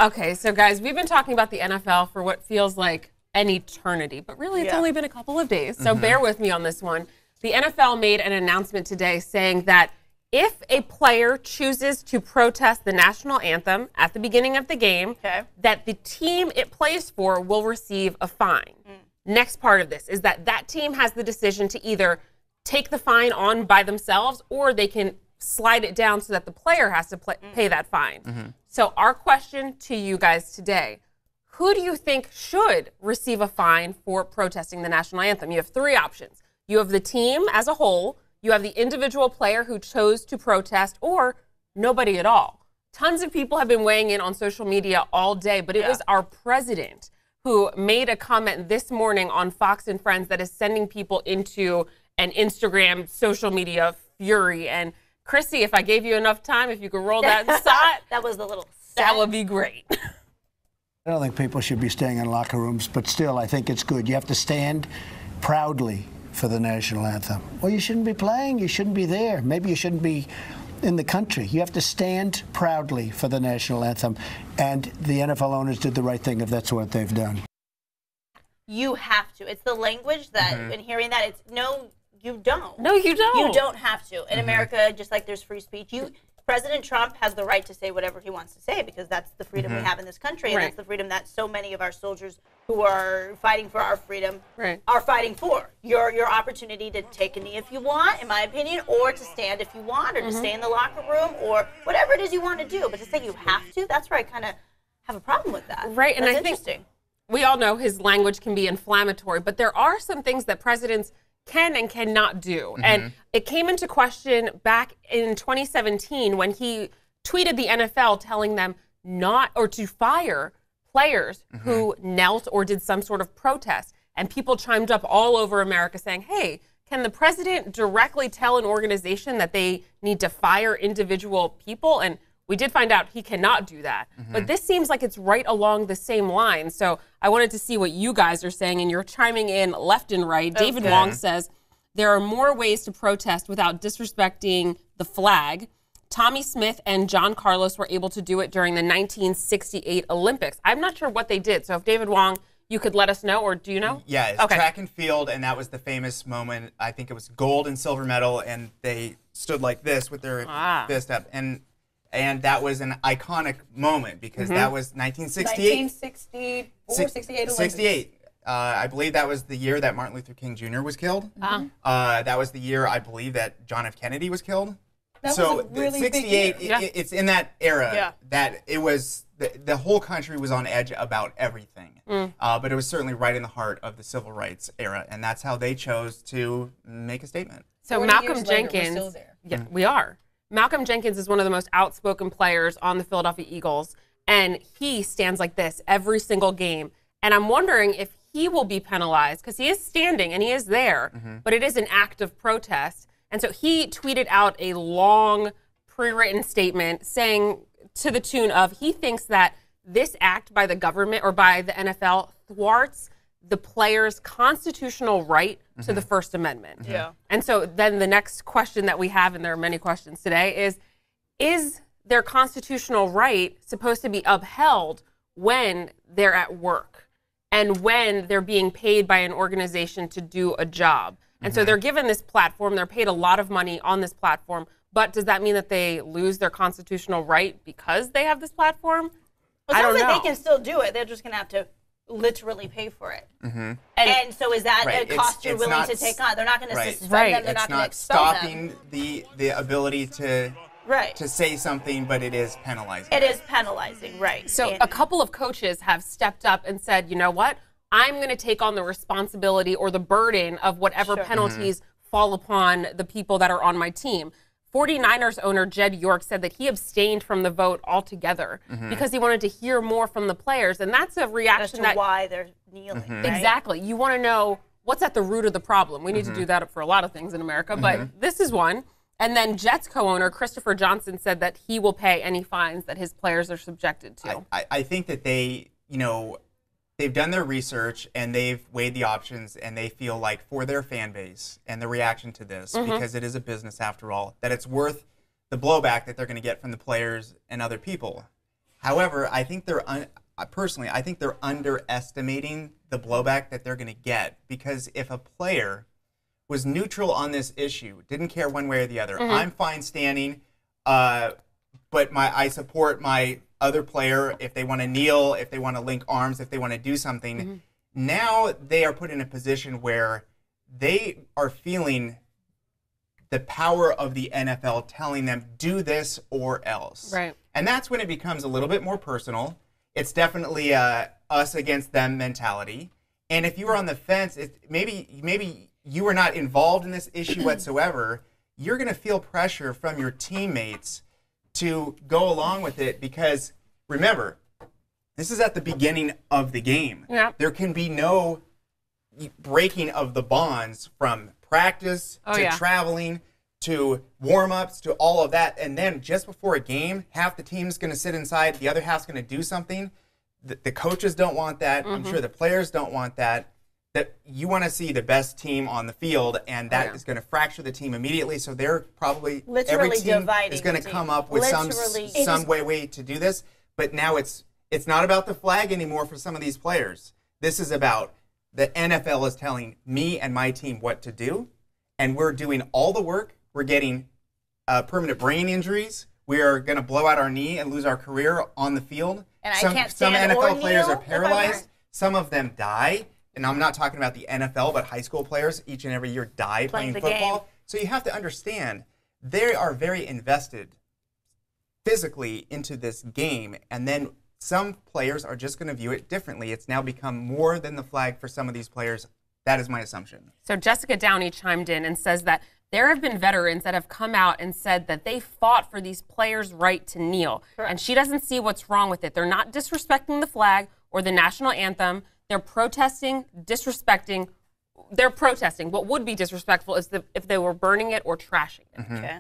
Okay, so guys, we've been talking about the NFL for what feels like an eternity, but really it's only been a couple of days. So bear with me on this one. The NFL made an announcement today saying that if a player chooses to protest the national anthem at the beginning of the game, that the team it plays for will receive a fine. Next part of this is that that team has the decision to either take the fine on by themselves or they can slide it down so that the player has to pay that fine. So our question to you guys today, who do you think should receive a fine for protesting the national anthem? You have three options. You have the team as a whole, you have the individual player who chose to protest, or nobody at all. Tons of people have been weighing in on social media all day, but it was our president who made a comment this morning on Fox and Friends that is sending people into an Instagram social media fury. And Chrissy, if I gave you enough time, if you could roll that and saw it, that was the little that would be great. I don't think people should be staying in locker rooms, but still, I think it's good. You have to stand proudly for the national anthem. Well, you shouldn't be playing. You shouldn't be there. Maybe you shouldn't be in the country. You have to stand proudly for the national anthem. And the NFL owners did the right thing if that's what they've done. You have to. It's the language that, in hearing that, it's no, you don't. No, you don't. You don't have to. In America, just like there's free speech, President Trump has the right to say whatever he wants to say because that's the freedom we have in this country, and that's the freedom that so many of our soldiers who are fighting for our freedom are fighting for. Your opportunity to take a knee if you want, in my opinion, or to stand if you want, or to stay in the locker room, or whatever it is you want to do. But to say you have to, that's where I kind of have a problem with that. Right, and that's I think interesting. We all know his language can be inflammatory, but there are some things that presidents can and cannot do. And it came into question back in 2017 when he tweeted the NFL telling them not or to fire players who knelt or did some sort of protest. And people chimed up all over America saying, hey, can the president directly tell an organization that they need to fire individual people? And we did find out he cannot do that. But this seems like it's right along the same line. So I wanted to see what you guys are saying, and you're chiming in left and right. David Wong says, there are more ways to protest without disrespecting the flag. Tommy Smith and John Carlos were able to do it during the 1968 Olympics. I'm not sure what they did. So if David Wong, you could let us know, or do you know? Yeah, it's track and field, and that was the famous moment. I think it was gold and silver medal, and they stood like this with their fist up. And that was an iconic moment because that was 1968. 1964, 68 68. I believe that was the year that Martin Luther King Jr. was killed. That was the year, I believe, that John F. Kennedy was killed. That was a really 68, big year. it's in that era that it was, the whole country was on edge about everything. But it was certainly right in the heart of the civil rights era, and that's how they chose to make a statement. So Malcolm Jenkins, we are. Malcolm Jenkins is one of the most outspoken players on the Philadelphia Eagles, and he stands like this every single game. And I'm wondering if he will be penalized because he is standing and he is there, but it is an act of protest. And so he tweeted out a long pre-written statement saying to the tune of he thinks that this act by the government or by the NFL thwarts the player's constitutional right to the First Amendment. And so then the next question that we have, and there are many questions today, is their constitutional right supposed to be upheld when they're at work and when they're being paid by an organization to do a job? And so they're given this platform, they're paid a lot of money on this platform, but does that mean that they lose their constitutional right because they have this platform? Well, I don't know. They can still do it. They're just going to have to literally pay for it. And so is that a cost you're willing to take on? They're not going to suspend them. They're not going to expel them. It's not stopping the ability to say something, but it is penalizing. It is penalizing, right. So a couple of coaches have stepped up and said, you know what? I'm going to take on the responsibility or the burden of whatever penalties fall upon the people that are on my team. 49ers owner Jed York said that he abstained from the vote altogether because he wanted to hear more from the players. And that's a reaction that's why they're kneeling. Right? Exactly. You want to know what's at the root of the problem. We need to do that for a lot of things in America, but this is one. And then Jets co-owner Christopher Johnson said that he will pay any fines that his players are subjected to. I think that they, they've done their research and they've weighed the options, and they feel like for their fan base and the reaction to this, because it is a business after all, that it's worth the blowback that they're going to get from the players and other people. However, I think personally, I think they're underestimating the blowback that they're going to get, because if a player was neutral on this issue, didn't care one way or the other, I'm fine standing, but I support my other player if they want to kneel, if they want to link arms, if they want to do something. Now they are put in a position where they are feeling the power of the NFL telling them, do this or else. Right. And that's when it becomes a little bit more personal. It's definitely us against them mentality. And if you were on the fence, maybe you were not involved in this issue whatsoever, you're going to feel pressure from your teammates to go along with it, because remember, this is at the beginning of the game. Yeah. There can be no breaking of the bonds from practice to traveling to warm-ups to all of that. And then just before a game, half the team's going to sit inside, the other half's going to do something. The coaches don't want that. I'm sure the players don't want that. That you want to see the best team on the field, and that is going to fracture the team immediately. So they're probably every team is going to come up with some way to do this. But now it's not about the flag anymore for some of these players. This is about the NFL is telling me and my team what to do, and we're doing all the work. We're getting permanent brain injuries. We are going to blow out our knee and lose our career on the field. And some NFL players are paralyzed. Some of them die. And I'm not talking about the NFL, but high school players each and every year die playing football. Game. So you have to understand, they are very invested physically into this game. And then some players are just going to view it differently. It's now become more than the flag for some of these players. That is my assumption. So Jessica Downey chimed in and says that there have been veterans that have come out and said that they fought for these players' right to kneel. Correct. And she doesn't see what's wrong with it. They're not disrespecting the flag or the national anthem. They're protesting, disrespecting. They're protesting. What would be disrespectful is if they were burning it or trashing it. Okay.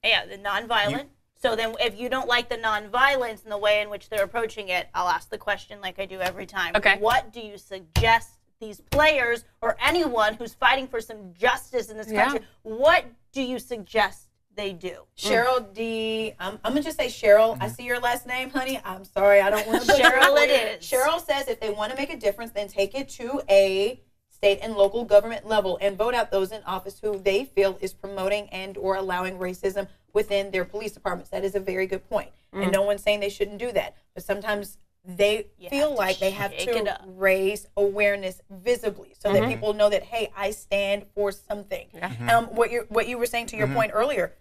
Yeah, the nonviolent. So then if you don't like the nonviolence and the way in which they're approaching it, I'll ask the question like I do every time. Okay. What do you suggest these players or anyone who's fighting for some justice in this country, what do you suggest they do? Cheryl D. I'm going to just say Cheryl. I see your last name, honey. I'm sorry. I don't want to Cheryl it is. Cheryl says if they want to make a difference, then take it to a state and local government level and vote out those in office who they feel is promoting and or allowing racism within their police departments. That is a very good point. And no one's saying they shouldn't do that. But sometimes they feel like they have to raise awareness visibly so that people know that, hey, I stand for something. What you were saying to your point earlier,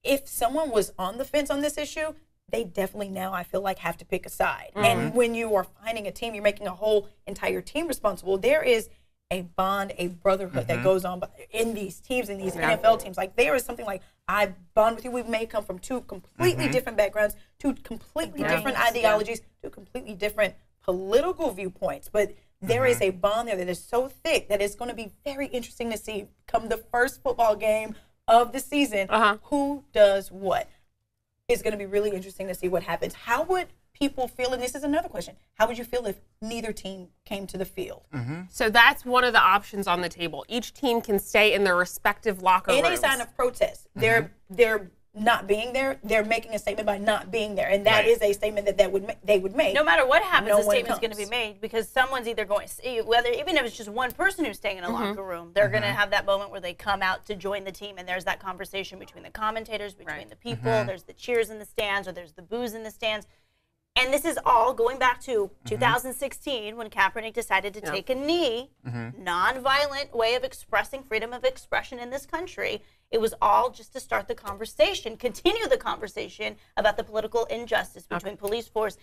if someone was on the fence on this issue, they definitely now, I feel like, have to pick a side. And when you are finding a team, you're making a whole entire team responsible. There is a bond, a brotherhood that goes on in these teams, in these NFL teams. Like, there is something like, I bond with you. We may come from two completely different backgrounds, two completely different ideologies, two completely different political viewpoints. But there is a bond there that is so thick that it's going to be very interesting to see come the first football game of the season, who does what. It's going to be really interesting to see what happens. How would people feel, and this is another question, how would you feel if neither team came to the field? So that's one of the options on the table. Each team can stay in their respective locker rooms. Any sign of protest, they're not being there, they're making a statement by not being there, and that is a statement that they would make. No matter what happens, the statement's going to be made, because someone's either going to see, whether even if it's just one person who's staying in a locker room, they're going to have that moment where they come out to join the team, and there's that conversation between the commentators, between the people, there's the cheers in the stands, or there's the boos in the stands. And this is all going back to 2016 when Kaepernick decided to take a knee, non-violent way of expressing freedom of expression in this country. It was all just to start the conversation, continue the conversation about the political injustice between police force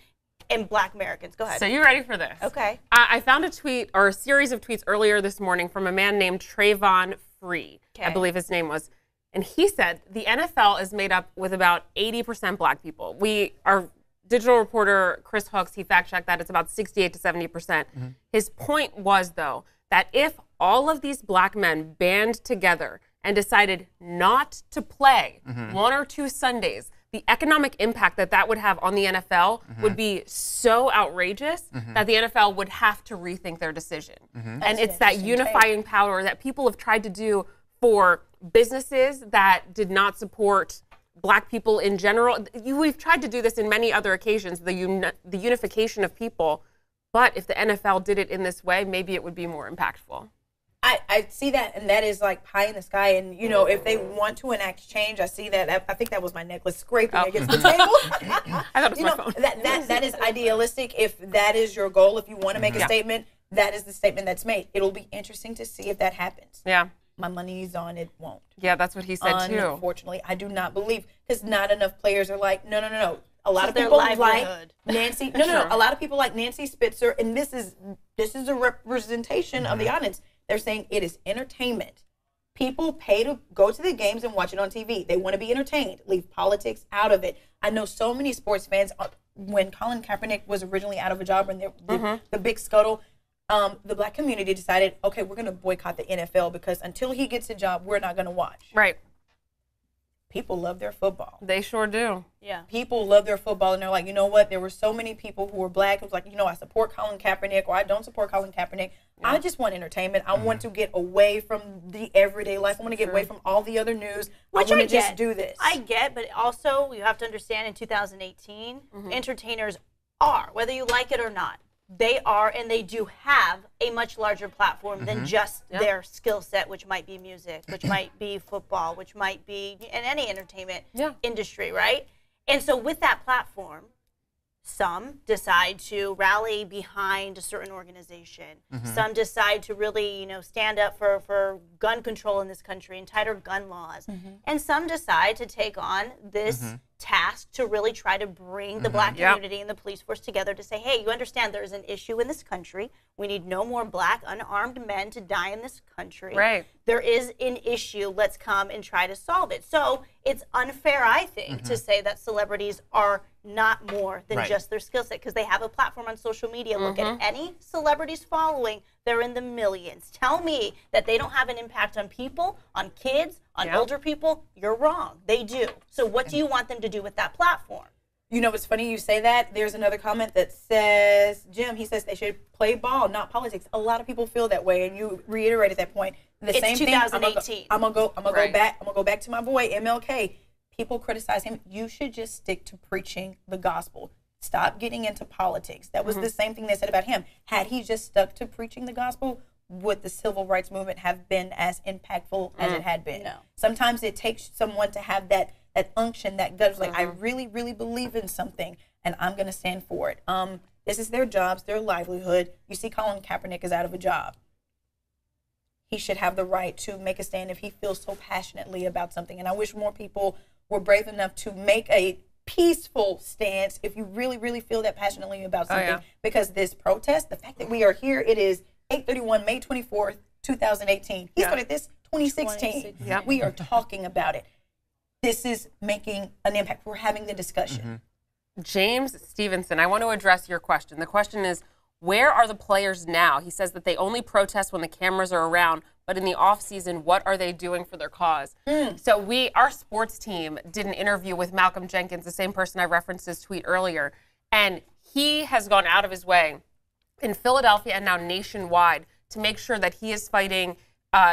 and Black Americans. Go ahead. So you ready for this? Okay. I found a tweet or a series of tweets earlier this morning from a man named Trayvon Free, I believe his name was. And he said the NFL is made up with about 80% Black people. Our digital reporter Chris Hooks, he fact-checked that it's about 68 to 70%. His point was, though, that if all of these Black men band together and decided not to play one or two Sundays, the economic impact that would have on the NFL would be so outrageous that the NFL would have to rethink their decision. And it's that unifying power that people have tried to do for businesses that did not support Black people in general. We've tried to do this in many other occasions, the unification of people. But if the NFL did it in this way, maybe it would be more impactful. I see that, and that is like pie in the sky. And, you know, if they want to enact change, I see that. I think that was my necklace scraping against the table. I thought it was my phone. That is idealistic. If that is your goal, if you want to make a statement, that is the statement that's made. It'll be interesting to see if that happens. Yeah. My money's on it won't. Yeah, that's what he said, too. Unfortunately, I do not believe, because not enough players are like, no. A lot of people like Nancy. No. A lot of people like Nancy Spitzer, and this is a representation of the audience. They're saying it is entertainment. People pay to go to the games and watch it on TV. They want to be entertained. Leave politics out of it. I know so many sports fans. When Colin Kaepernick was originally out of a job and the big scuttle, the Black community decided, okay, we're going to boycott the NFL because until he gets a job, we're not going to watch. Right. People love their football. They sure do. Yeah. People love their football, and they're like, you know what? There were so many people who were Black who was like, you know, I support Colin Kaepernick or I don't support Colin Kaepernick. Yeah. I just want entertainment. I want to get away from the everyday life. I want to get away from all the other news. Which I want to just do this. I get, but also you have to understand in 2018, entertainers are, whether you like it or not, they are, and they do have a much larger platform than just their skill set, which might be music, which might be football, which might be in any entertainment industry, right? And so with that platform, some decide to rally behind a certain organization. Some decide to really, stand up for gun control in this country and tighter gun laws. And some decide to take on this task to really try to bring the Black community and the police force together to say, hey, you understand there's an issue in this country. We need no more Black unarmed men to die in this country. Right. There is an issue. Let's come and try to solve it. So it's unfair, I think, to say that celebrities are not more than just their skill set because they have a platform on social media. Look at any celebrity's following. They're in the millions. Tell me that they don't have an impact on people, on kids, on older people. You're wrong. They do. So what do you want them to do with that platform? You know, it's funny you say that. There's another comment that says, Jim, he says they should play ball, not politics. A lot of people feel that way, and you reiterated that point. It's same 2018. Thing. I'm gonna go back to my boy MLK. People criticize him. You should just stick to preaching the gospel. Stop getting into politics. That was the same thing they said about him. Had he just stuck to preaching the gospel, would the civil rights movement have been as impactful as it had been? No. Sometimes it takes someone to have that unction, that gut, like I really, really believe in something, and I'm going to stand for it. This is their jobs, their livelihood. You see, Colin Kaepernick is out of a job. He should have the right to make a stand if he feels so passionately about something. And I wish more people were brave enough to make a peaceful stance if you really, really feel that passionately about something. Because this protest, the fact that we are here, it is 8/31, May 24th, 2018. He started this 2016. We are talking about it. This is making an impact. We're having the discussion. James Stevenson, I want to address your question. The question is, where are the players now? He says that they only protest when the cameras are around, but in the off season, what are they doing for their cause? So our sports team did an interview with Malcolm Jenkins, the same person I referenced his tweet earlier, and he has gone out of his way in Philadelphia and now nationwide to make sure that he is fighting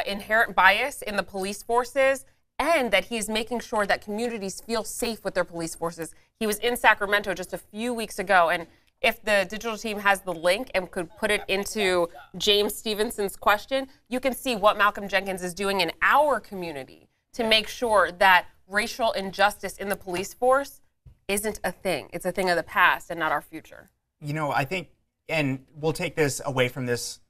inherent bias in the police forces and that he's making sure that communities feel safe with their police forces. He was in Sacramento just a few weeks ago, and if the digital team has the link and could put it into James Stevenson's question, you can see what Malcolm Jenkins is doing in our community to make sure that racial injustice in the police force isn't a thing. It's a thing of the past and not our future. You know, I think, and we'll take this away from this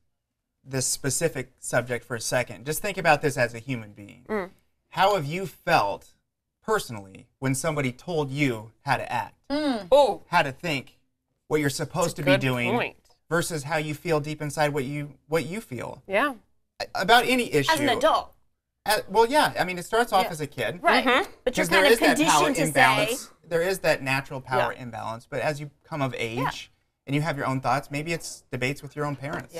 specific subject for a second. Just think about this as a human being. How have you felt personally when somebody told you how to act? How to think, what you're supposed to be doing versus how you feel deep inside what you feel. Yeah. About any issue. As an adult. Well, yeah. I mean, it starts off as a kid. Right. But you're kind of conditioned to say. There is that natural power imbalance. But as you come of age and you have your own thoughts, maybe it's debates with your own parents.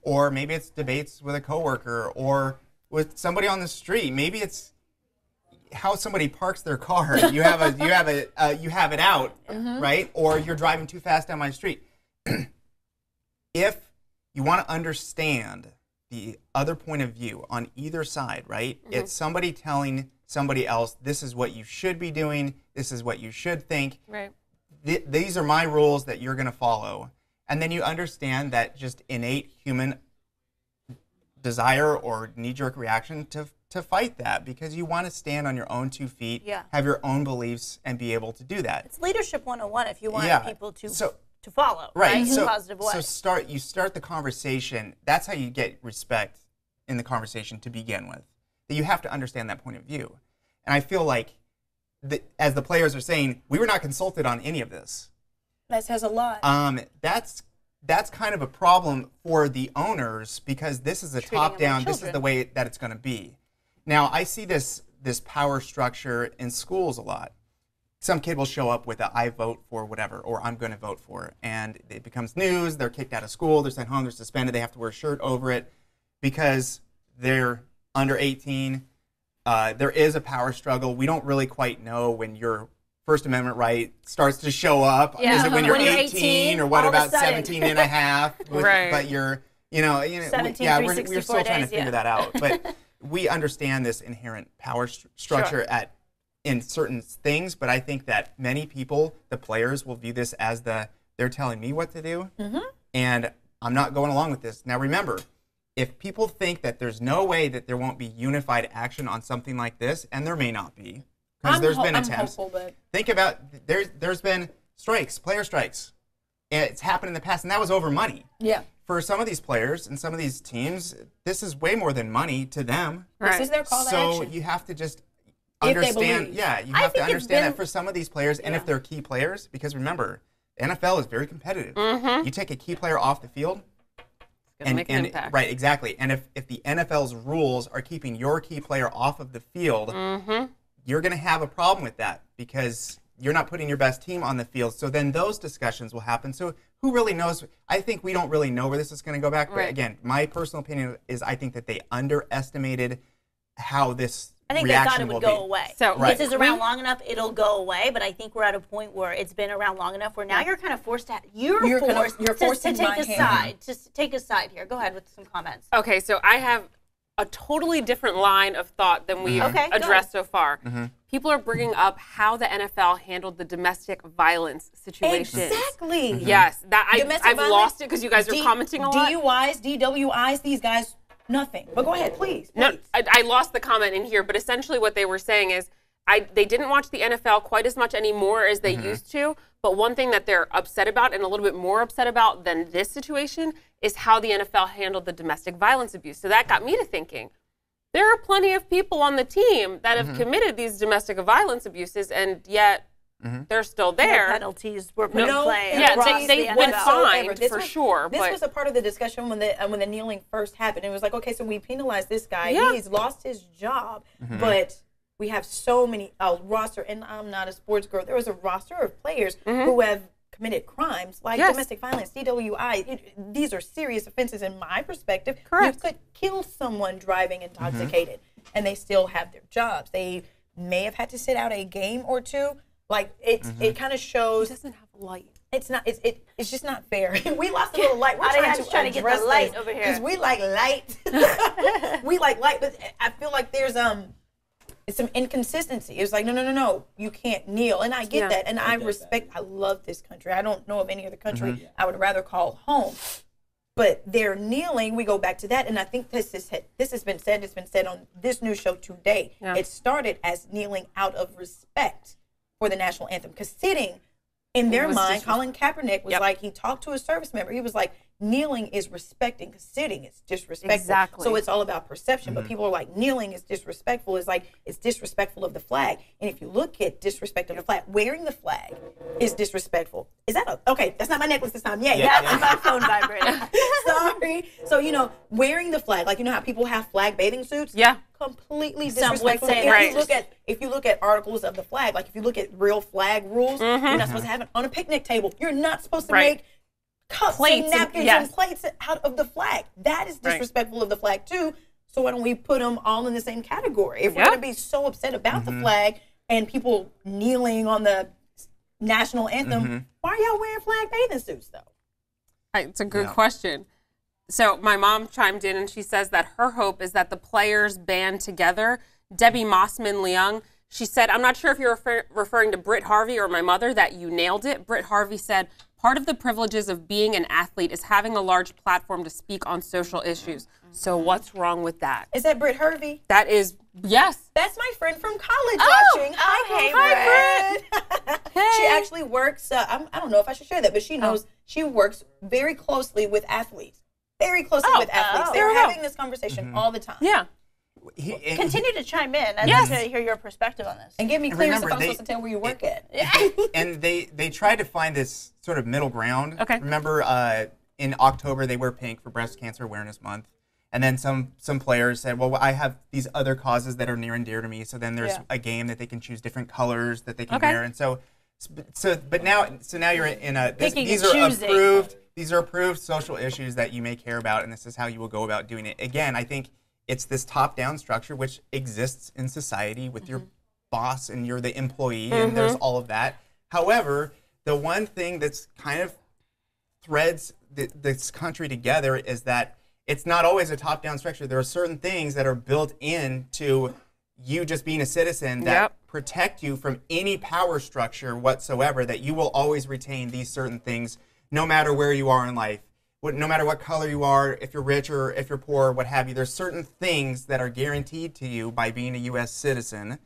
Or maybe it's debates with a coworker or with somebody on the street. Maybe it's how somebody parks their car. You have it out, right? Or you're driving too fast down my street. If you want to understand the other point of view on either side, right? It's somebody telling somebody else, this is what you should be doing, this is what you should think. Right. These are my rules that you're going to follow. And then you understand that just innate human desire or knee-jerk reaction to fight that, because you want to stand on your own 2 feet, have your own beliefs, and be able to do that. It's leadership 101 if you want people to follow, right? In a positive way. So you start the conversation. That's how you get respect in the conversation to begin with. That you have to understand that point of view. And I feel like, as the players are saying, we were not consulted on any of this. That says a lot. That's kind of a problem for the owners, because this is a top-down. This is the way that it's going to be. Now, I see this power structure in schools a lot. Some kid will show up with a "I vote for whatever" or "I'm going to vote for," and it becomes news. They're kicked out of school. They're sent home. They're suspended. They have to wear a shirt over it because they're under 18. There is a power struggle. We don't really quite know when your First Amendment right starts to show up. Yeah. Is it when you're 18, or what about 17 and a half? Right. But you're, 17, we're still trying to figure that out. But we understand this inherent power structure in certain things, but I think that many people, the players, will view this as they're telling me what to do, and I'm not going along with this. Now remember, if people think that there's no way that there won't be unified action on something like this, and there may not be, because there's been attempts. Hopeful, but think about, there's been strikes, player strikes. And it's happened in the past, and that was over money. Yeah. For some of these players and some of these teams, this is way more than money to them. This is their call to action. So you have to just understand. You have to understand that for some of these players, and if they're key players, because remember, NFL is very competitive. You take a key player off the field, make an impact. Right, exactly. And if the NFL's rules are keeping your key player off of the field, you're going to have a problem with that, because you're not putting your best team on the field. So then those discussions will happen. So who really knows? I think we don't really know where this is going to go back. But again, my personal opinion is I think that they underestimated how this I think they thought it would go away. So this is around long enough, it'll go away. But I think we're at a point where it's been around long enough where now you're kind of forced to take a side here. Go ahead with some comments. Okay, so I have a totally different line of thought than we've addressed so far. People are bringing up how the NFL handled the domestic violence situation. Exactly. Yes, I've lost it because you guys are commenting a lot. DUIs, DWIs, these guys, nothing. But go ahead, please. No, I lost the comment in here, but essentially what they were saying is they didn't watch the NFL quite as much anymore as they used to, but one thing that they're upset about, and a little bit more upset about than this situation, is how the NFL handled the domestic violence abuse. So that got me to thinking, there are plenty of people on the team that have committed these domestic violence abuses, and yet they're still there. No penalties were put in play. Yeah, they've been fined for sure. This was a part of the discussion when the kneeling first happened. It was like, okay, so we penalized this guy. Yeah. He's lost his job, but we have so many roster, and I'm not a sports girl. There was a roster of players who have committed crimes like domestic violence, DWI. These are serious offenses in my perspective. Correct. You could kill someone driving intoxicated, and they still have their jobs. They may have had to sit out a game or two. Like it kind of shows. It doesn't have light. It's not. It's just not fair. We lost a little light. We're trying to get the light over here because we like light. We like light, but I feel like there's it's some inconsistency. It's like no, you can't kneel, and I get that, and I respect. I love this country. I don't know of any other country I would rather call home. But they're kneeling. We go back to that, and I think this has been said. It's been said on this news show today. Yeah. It started as kneeling out of respect for the national anthem, because sitting in their mind, Colin Kaepernick was like, he talked to a service member. He was like, kneeling is respecting, because sitting is disrespectful. Exactly. So it's all about perception. But people are like, kneeling is disrespectful. It's like, it's disrespectful of the flag. And if you look at disrespect of the flag, wearing the flag is disrespectful. Is that okay? That's not my necklace this time. Yay. That's my phone vibrating. Sorry. So, wearing the flag, like, how people have flag bathing suits? Yeah. Completely disrespectful. If you look at articles of the flag, like if you look at real flag rules, you're not supposed to have it on a picnic table. You're not supposed to make cups and napkins and plates out of the flag. That is disrespectful of the flag too. So why don't we put them all in the same category? If we're going to be so upset about the flag and people kneeling on the national anthem, why are y'all wearing flag bathing suits though? It's a good question. So my mom chimed in and she says that her hope is that the players band together, Debbie Mossman-Leung. She said, I'm not sure if you're referring to Britt Harvey or my mother, that you nailed it. Britt Harvey said, part of the privileges of being an athlete is having a large platform to speak on social issues. So what's wrong with that? Is that Britt Harvey? That is, yes. That's my friend from college watching. Hi, Britt. She actually works, I don't know if I should share that, but she knows she works very closely with athletes. Very closely with athletes. They're having this conversation all the time. Yeah. Continue to chime in. I'd like to hear your perspective on this. And give me clearance if I'm supposed to tell where you work at. And they tried to find this sort of middle ground. Okay. Remember, in October, they wear pink for Breast Cancer Awareness Month. And then some players said, well, I have these other causes that are near and dear to me. So then there's a game that they can choose different colors that they can wear. And so now you're in a, these are approved social issues that you may care about, and this is how you will go about doing it. Again, I think it's this top-down structure which exists in society with your boss and you're the employee, and there's all of that. However, the one thing that's kind of threads this country together is that it's not always a top-down structure. There are certain things that are built into you just being a citizen that protect you from any power structure whatsoever, that you will always retain these certain things no matter where you are in life. No matter what color you are, if you're rich or if you're poor, what have you, there's certain things that are guaranteed to you by being a U.S. citizen.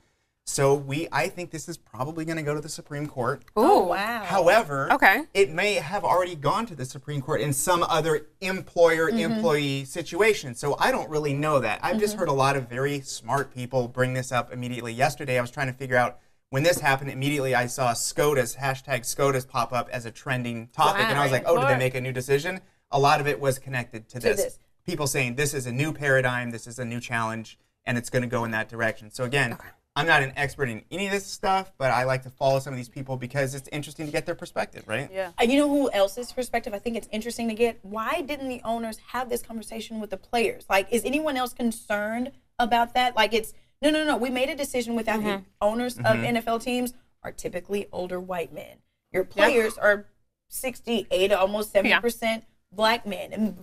So I think this is probably going to go to the Supreme Court. Oh, wow. However, it may have already gone to the Supreme Court in some other employer-employee situation. So I don't really know that. I've just heard a lot of very smart people bring this up immediately. Yesterday, I was trying to figure out, when this happened, immediately I saw SCOTUS, #SCOTUS pop up as a trending topic. And I was like, oh, did they make a new decision? A lot of it was connected to this. People saying this is a new paradigm, this is a new challenge, and it's going to go in that direction. So again, I'm not an expert in any of this stuff, but I like to follow some of these people because it's interesting to get their perspective, right? Yeah. You know who else's perspective I think it's interesting to get? Why didn't the owners have this conversation with the players? Like, is anyone else concerned about that? Like, it's, no. We made a decision without the owners of NFL teams are typically older white men. Your players are 68, almost 70% black men. And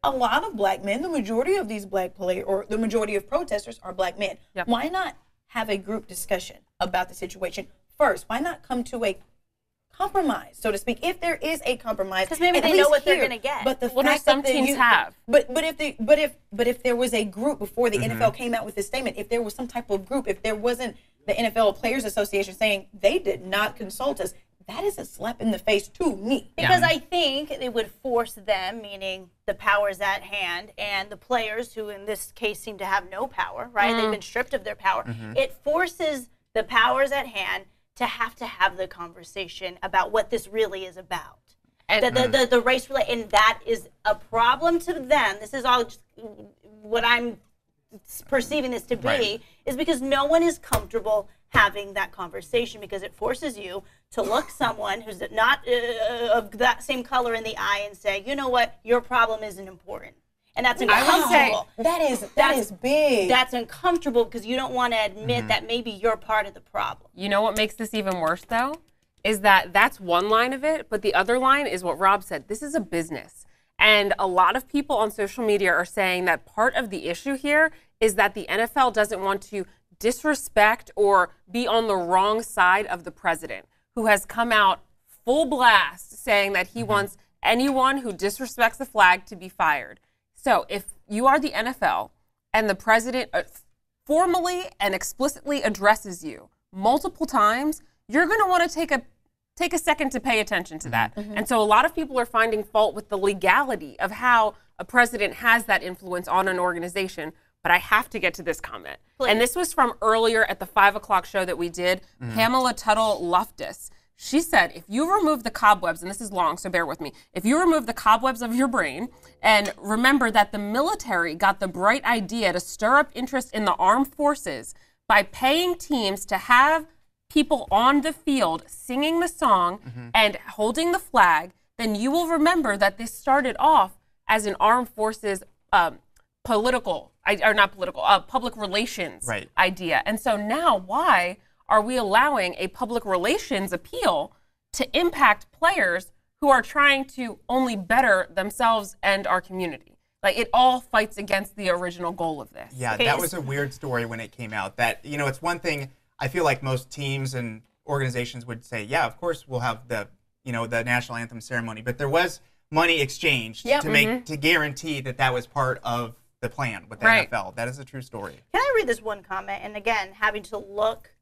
a lot of black men, the majority of these black players, or the majority of protesters are black men. Why not have a group discussion about the situation first? Why not come to a compromise, so to speak, if there is a compromise? Because maybe they know what they're going to get. But the well, fact some that teams have. But if there was a group before the NFL came out with this statement, if there was some type of group, if there wasn't the NFL Players Association saying they did not consult us, that is a slap in the face to me. Because I think it would force them, meaning the powers at hand, and the players who in this case seem to have no power, right? They've been stripped of their power. It forces the powers at hand to have the conversation about what this really is about. And the race relay, and that is a problem to them. This is all just what I'm perceiving this to be, is because no one is comfortable having that conversation, because it forces you to look someone who's not of that same color in the eye and say, you know what, your problem isn't important. And that's uncomfortable. That is big. That's uncomfortable because you don't want to admit that maybe you're part of the problem. You know what makes this even worse, though, is that that's one line of it, but the other line is what Rob said. This is a business. And a lot of people on social media are saying that part of the issue here is that the NFL doesn't want to disrespect or be on the wrong side of the president, who has come out full blast saying that he wants anyone who disrespects the flag to be fired. So if you are the NFL and the president formally and explicitly addresses you multiple times, you're going to want to take a second to pay attention to that. And so a lot of people are finding fault with the legality of how a president has that influence on an organization. But I have to get to this comment. Please. And this was from earlier at the 5 o'clock show that we did. Pamela Tuttle-Loftus. She said, if you remove the cobwebs, and this is long, so bear with me. If you remove the cobwebs of your brain and remember that the military got the bright idea to stir up interest in the armed forces by paying teams to have people on the field singing the song and holding the flag, then you will remember that this started off as an armed forces public relations idea. And so now why are we allowing a public relations appeal to impact players who are trying to only better themselves and our community? Like, it all fights against the original goal of this. Yeah, that was a weird story when it came out. That, you know, it's one thing, I feel like most teams and organizations would say, yeah, of course we'll have the, you know, the national anthem ceremony. But there was money exchanged to guarantee that that was part of the plan with the NFL. That is a true story. Can I read this one comment? And again, having to look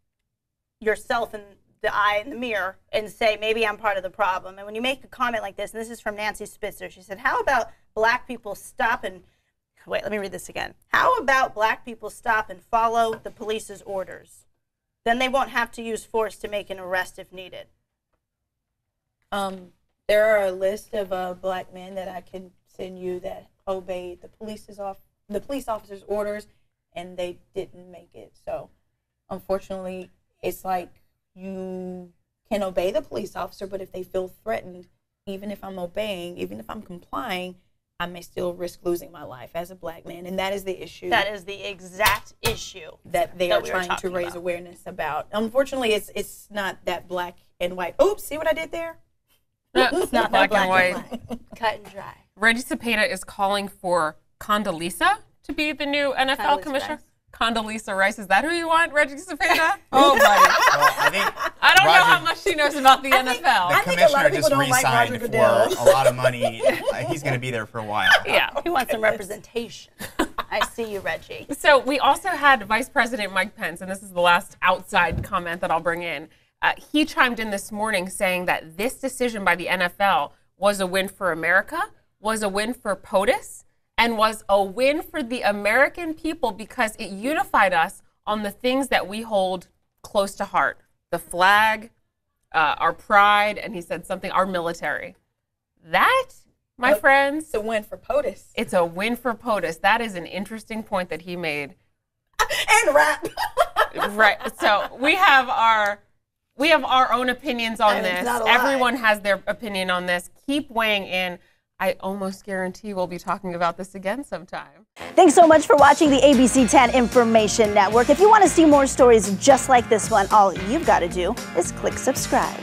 yourself in the eye in the mirror and say, maybe I'm part of the problem. And when you make a comment like this, and this is from Nancy Spitzer, she said, how about black people stop and, wait, let me read this again. How about black people stop and follow the police's orders? Then they won't have to use force to make an arrest if needed. There are a list of black men that I can send you that obeyed the police officer's orders, and they didn't make it. So, unfortunately, it's like you can obey the police officer, but if they feel threatened, even if I'm obeying, even if I'm complying, I may still risk losing my life as a black man. And that is the issue. That is the exact issue that they are trying to raise awareness about. Unfortunately, it's not that black and white. Oops, see what I did there? It's not black that and white. Cut and dry. Reggie Cepeda is calling for Condoleezza to be the new NFL commissioner. Condoleezza Rice, is that who you want, Reggie Cepeda? Oh, buddy. Well, I don't know how much she knows about the NFL. The commissioner just re-signed for a lot of money. He's going to be there for a while. Yeah. He wants some representation. I see you, Reggie. So we also had Vice President Mike Pence, and this is the last outside comment that I'll bring in. He chimed in this morning saying that this decision by the NFL was a win for America, was a win for POTUS, and was a win for the American people because it unified us on the things that we hold close to heart. The flag, our pride, and he said something, our military. That, my friends. It's a win for POTUS. It's a win for POTUS. That is an interesting point that he made. And rap. Right. So we have our own opinions on this. Everyone has their opinion on this. Keep weighing in. I almost guarantee we'll be talking about this again sometime. Thanks so much for watching the ABC 10 Information Network. If you want to see more stories just like this one, all you've got to do is click subscribe.